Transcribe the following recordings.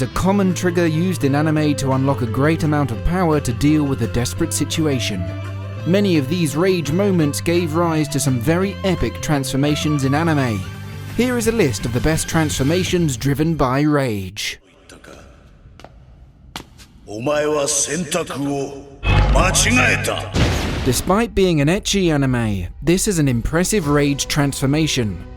A common trigger used in anime to unlock a great amount of power to deal with a desperate situation. Many of these rage moments gave rise to some very epic transformations in anime. Here is a list of the best transformations driven by rage. Despite being an ecchi anime, this is an impressive rage transformation.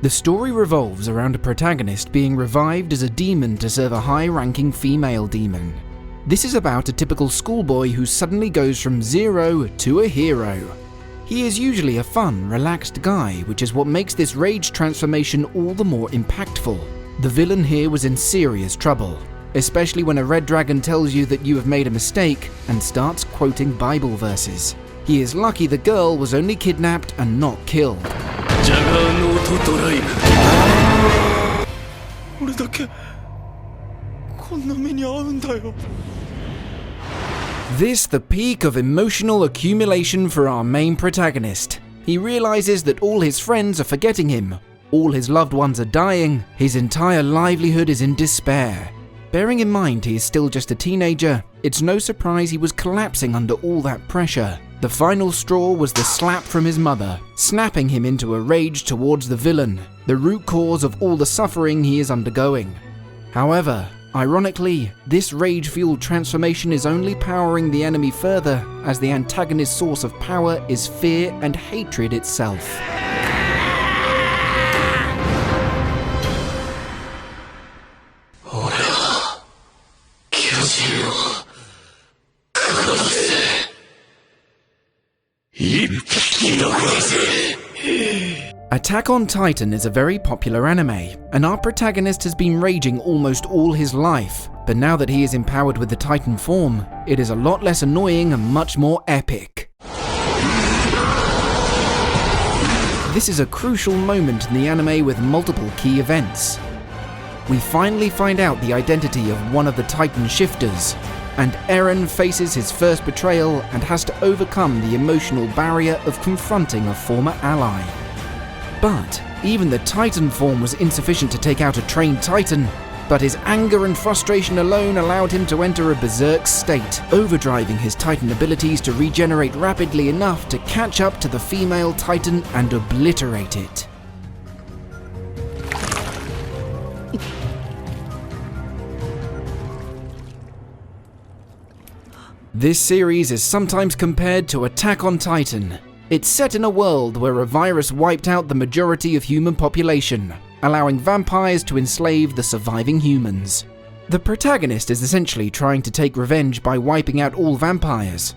The story revolves around a protagonist being revived as a demon to serve a high-ranking female demon. This is about a typical schoolboy who suddenly goes from zero to a hero. He is usually a fun, relaxed guy, which is what makes this rage transformation all the more impactful. The villain here was in serious trouble, especially when a red dragon tells you that you have made a mistake and starts quoting Bible verses. He is lucky the girl was only kidnapped and not killed. Juggernaut Drive. This the peak of emotional accumulation for our main protagonist. He realizes that all his friends are forgetting him, all his loved ones are dying, his entire livelihood is in despair. Bearing in mind he is still just a teenager, it's no surprise he was collapsing under all that pressure. The final straw was the slap from his mother, snapping him into a rage towards the villain, the root cause of all the suffering he is undergoing. However, ironically, this rage-fueled transformation is only powering the enemy further, as the antagonist's source of power is fear and hatred itself. Attack on Titan is a very popular anime, and our protagonist has been raging almost all his life, but now that he is empowered with the Titan form, it is a lot less annoying and much more epic. This is a crucial moment in the anime with multiple key events. We finally find out the identity of one of the Titan shifters, and Eren faces his first betrayal and has to overcome the emotional barrier of confronting a former ally. But even the Titan form was insufficient to take out a trained Titan, but his anger and frustration alone allowed him to enter a Berserk state, overdriving his Titan abilities to regenerate rapidly enough to catch up to the female Titan and obliterate it. This series is sometimes compared to Attack on Titan. It's set in a world where a virus wiped out the majority of human population, allowing vampires to enslave the surviving humans. The protagonist is essentially trying to take revenge by wiping out all vampires.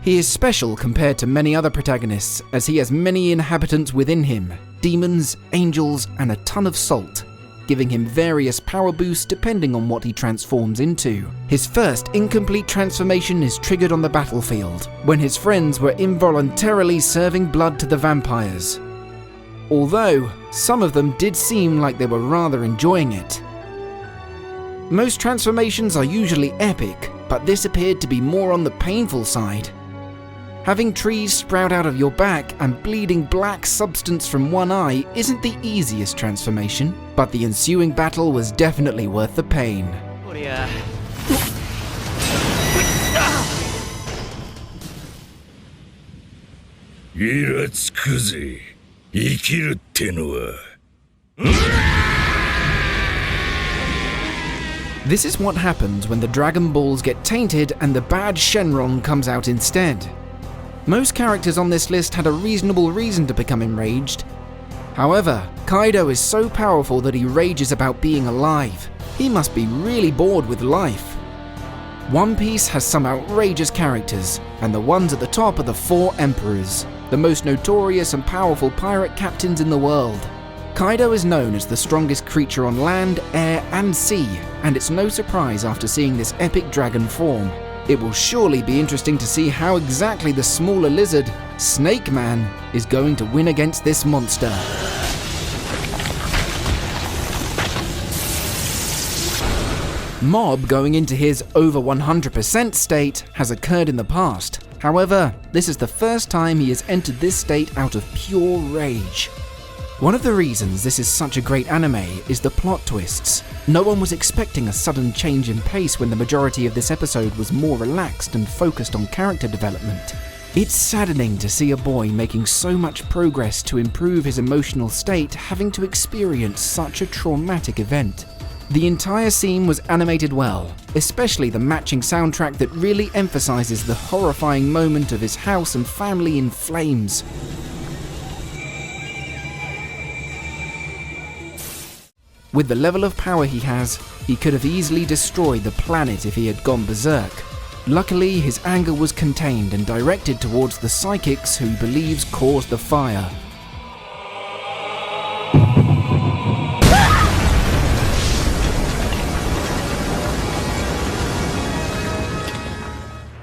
He is special compared to many other protagonists, as he has many inhabitants within him, demons, angels, and a ton of salt, giving him various power boosts depending on what he transforms into. His first incomplete transformation is triggered on the battlefield, when his friends were involuntarily serving blood to the vampires. Although, some of them did seem like they were rather enjoying it. Most transformations are usually epic, but this appeared to be more on the painful side. Having trees sprout out of your back and bleeding black substance from one eye isn't the easiest transformation, but the ensuing battle was definitely worth the pain. This is what happens when the Dragon Balls get tainted and the bad Shenron comes out instead. Most characters on this list had a reasonable reason to become enraged. However, Kaido is so powerful that he rages about being alive. He must be really bored with life. One Piece has some outrageous characters, and the ones at the top are the 4 Emperors, the most notorious and powerful pirate captains in the world. Kaido is known as the strongest creature on land, air, and sea, and it's no surprise after seeing this epic dragon form. It will surely be interesting to see how exactly the smaller lizard, Snake Man, is going to win against this monster. Mob going into his over 100% state has occurred in the past. However, this is the first time he has entered this state out of pure rage. One of the reasons this is such a great anime is the plot twists. No one was expecting a sudden change in pace when the majority of this episode was more relaxed and focused on character development. It's saddening to see a boy making so much progress to improve his emotional state having to experience such a traumatic event. The entire scene was animated well, especially the matching soundtrack that really emphasizes the horrifying moment of his house and family in flames. With the level of power he has, he could have easily destroyed the planet if he had gone berserk. Luckily, his anger was contained and directed towards the psychics who he believes caused the fire.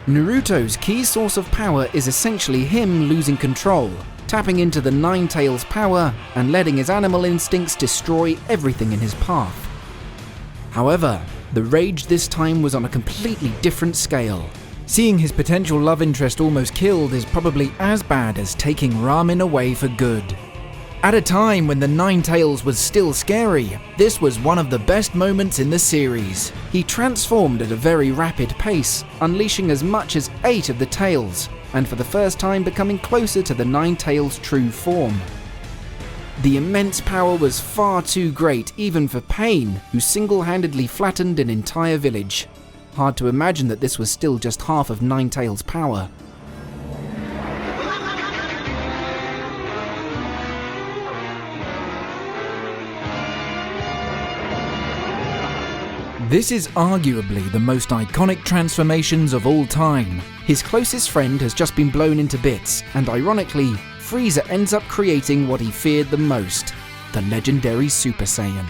Naruto's key source of power is essentially him losing control, tapping into the Nine Tails power and letting his animal instincts destroy everything in his path. However, the rage this time was on a completely different scale. Seeing his potential love interest almost killed is probably as bad as taking ramen away for good. At a time when the Nine Tails was still scary, this was one of the best moments in the series. He transformed at a very rapid pace, unleashing as much as 8 of the tails, and for the first time becoming closer to the Nine Tails' true form. The immense power was far too great even for Pain, who single-handedly flattened an entire village. Hard to imagine that this was still just half of Nine Tails' power. This is arguably the most iconic transformations of all time. His closest friend has just been blown into bits, and ironically, Frieza ends up creating what he feared the most, the legendary Super Saiyan.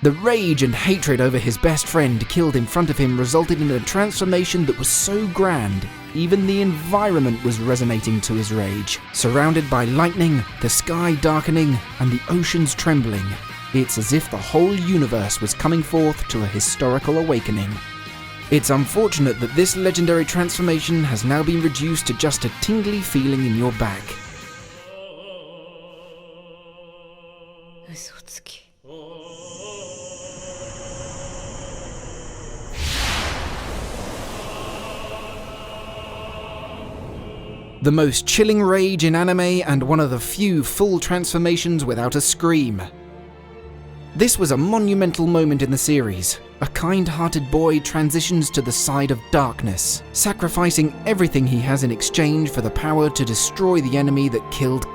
The rage and hatred over his best friend killed in front of him resulted in a transformation that was so grand, even the environment was resonating to his rage. Surrounded by lightning, the sky darkening, and the oceans trembling, it's as if the whole universe was coming forth to a historical awakening. It's unfortunate that this legendary transformation has now been reduced to just a tingly feeling in your back. The most chilling rage in anime and one of the few full transformations without a scream. This was a monumental moment in the series. A kind-hearted boy transitions to the side of darkness, sacrificing everything he has in exchange for the power to destroy the enemy that killed